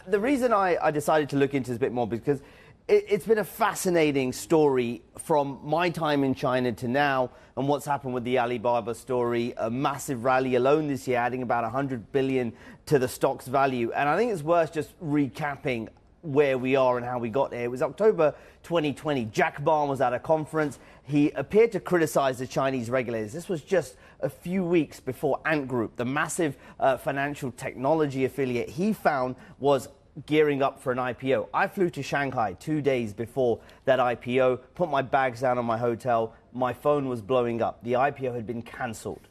The reason I decided to look into this a bit more because it's been a fascinating story from my time in China to now and what's happened with the Alibaba story. A massive rally alone this year, adding about 100 billion to the stock's value. And I think it's worth just recapping where we are and how we got here. It was October 2020. Jack Ma was at a conference. He appeared to criticize the Chinese regulators. This was just a few weeks before Ant Group, the massive financial technology affiliate he found was gearing up for an IPO. I flew to Shanghai 2 days before that IPO, put my bags down on my hotel. My phone was blowing up. The IPO had been cancelled.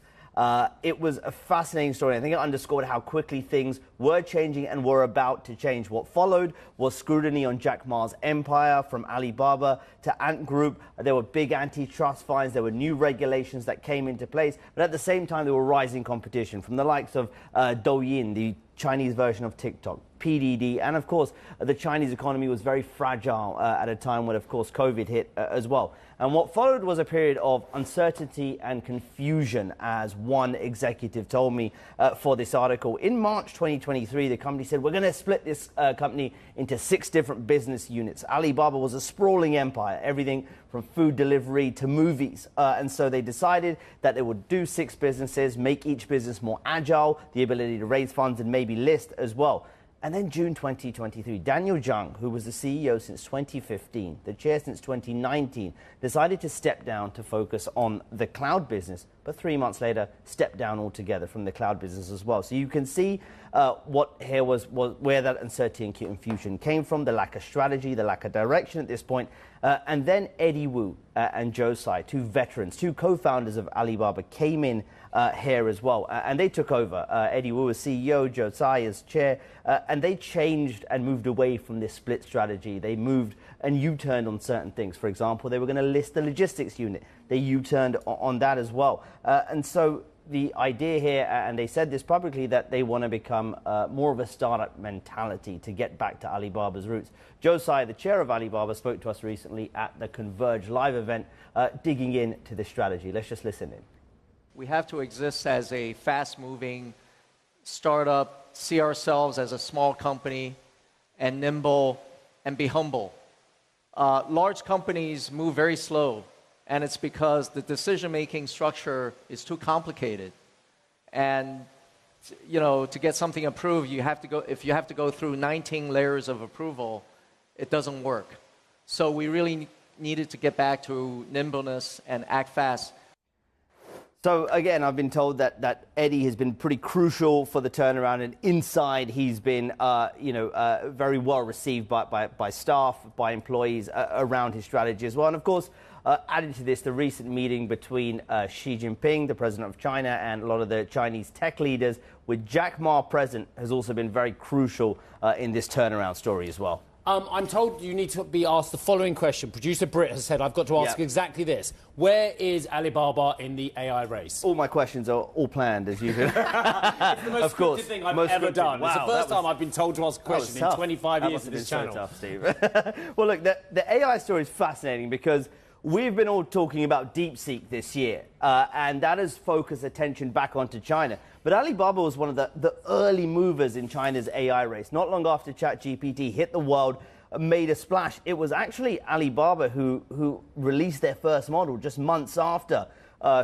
It was a fascinating story. I think it underscored how quickly things were changing and were about to change. What followed was scrutiny on Jack Ma's empire, from Alibaba to Ant Group. There were big antitrust fines. There were new regulations that came into place. But at the same time, there were rising competition from the likes of Douyin, the Chinese version of TikTok, PDD, and of course the Chinese economy was very fragile at a time when of course COVID hit as well. And what followed was a period of uncertainty and confusion, as one executive told me for this article. In March 2023, the company said, we're going to split this company into 6 different business units. Alibaba was a sprawling empire, everything from food delivery to movies. And so they decided that they would do 6 businesses, make each business more agile, the ability to raise funds and maybe list as well. And then June 2023, Daniel Zhang, who was the CEO since 2015, the chair since 2019, decided to step down to focus on the cloud business, but 3 months later stepped down altogether from the cloud business as well. So you can see what here was where that uncertainty and confusion came from, the lack of strategy, the lack of direction at this point. And then Eddie Wu and Joe Tsai, 2 veterans, 2 co-founders of Alibaba, came in here as well, and they took over. Eddie Wu as CEO, Joe Tsai as chair, and they changed and moved away from this split strategy. They moved and U-turned on certain things. For example, they were going to list the logistics unit. They U-turned on that as well. And so the idea here, and they said this publicly, that they want to become more of a startup mentality to get back to Alibaba's roots. Joe Tsai, the chair of Alibaba, spoke to us recently at the Converge live event, digging into this strategy. Let's just listen in. We have to exist as a fast-moving startup, see ourselves as a small company, and nimble, and be humble. Large companies move very slow, and it's because the decision-making structure is too complicated. And to get something approved, if you have to go through 19 layers of approval, it doesn't work. So we really needed to get back to nimbleness and act fast. So again, I've been told that Eddie has been pretty crucial for the turnaround, and inside he's been, very well received by staff, by employees around his strategy as well. And of course, added to this, the recent meeting between Xi Jinping, the president of China, and a lot of the Chinese tech leaders, with Jack Ma present, has also been very crucial in this turnaround story as well. I'm told you need to be asked the following question. Producer Britt has said I've got to ask exactly this. Where is Alibaba in the AI race? All my questions are all planned, as usual. It's the most scripted thing I've ever done. Wow, it's the first time I've been told to ask a question in 25 years of this channel. So tough, Steve. Well, look, the AI story is fascinating because we've been all talking about DeepSeek this year, and that has focused attention back onto China. But Alibaba was one of the early movers in China's AI race. Not long after ChatGPT hit the world, made a splash, it was actually Alibaba who released their first model just months after,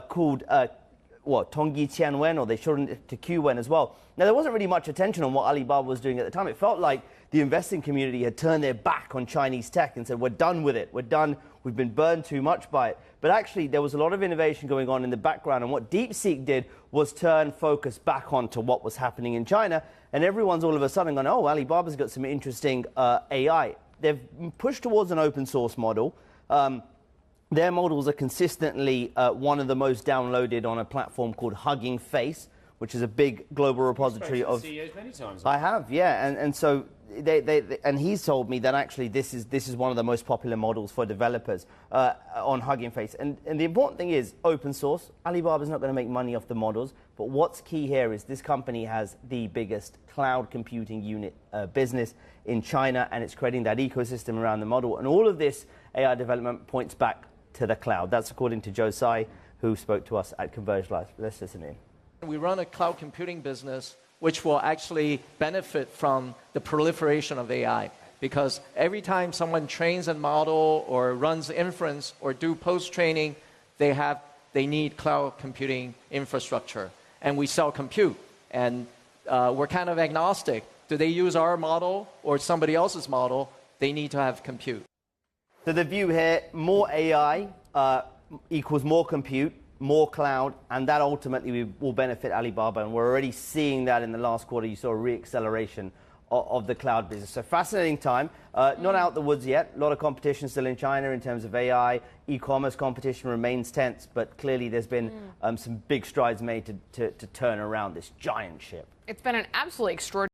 called Tongyi Qianwen, or they shortened it to QWen as well. Now, there wasn't really much attention on what Alibaba was doing at the time. It felt like the investing community had turned their back on Chinese tech and said, we're done with it, we're done, we've been burned too much by it. But actually, there was a lot of innovation going on in the background, and what DeepSeek did was turn focus back onto what was happening in China, and everyone's all of a sudden gone, oh, Alibaba's got some interesting AI. They've pushed towards an open source model. Their models are consistently one of the most downloaded on a platform called Hugging Face, which is a big global repository of CEOs many times. I have, yeah, and so and he's told me that actually this is one of the most popular models for developers on Hugging Face. And the important thing is open source. Alibaba's not going to make money off the models, but what's key here is this company has the biggest cloud computing unit business in China, and it's creating that ecosystem around the model. And all of this AI development points back to the cloud. That's according to Joe Tsai, who spoke to us at Converge Live. Let's listen in. We run a cloud computing business which will actually benefit from the proliferation of AI. Because every time someone trains a model or runs inference or do post-training, they need cloud computing infrastructure. And we sell compute. And we're kind of agnostic. Do they use our model or somebody else's model? They need to have compute. So the view here, more AI equals more compute, more cloud, and that ultimately will benefit Alibaba. And we're already seeing that in the last quarter. You saw a re-acceleration of the cloud business. So fascinating time. Not out the woods yet. A lot of competition still in China in terms of AI. E-commerce competition remains tense, but clearly there's been some big strides made to turn around this giant ship. It's been an absolutely extraordinary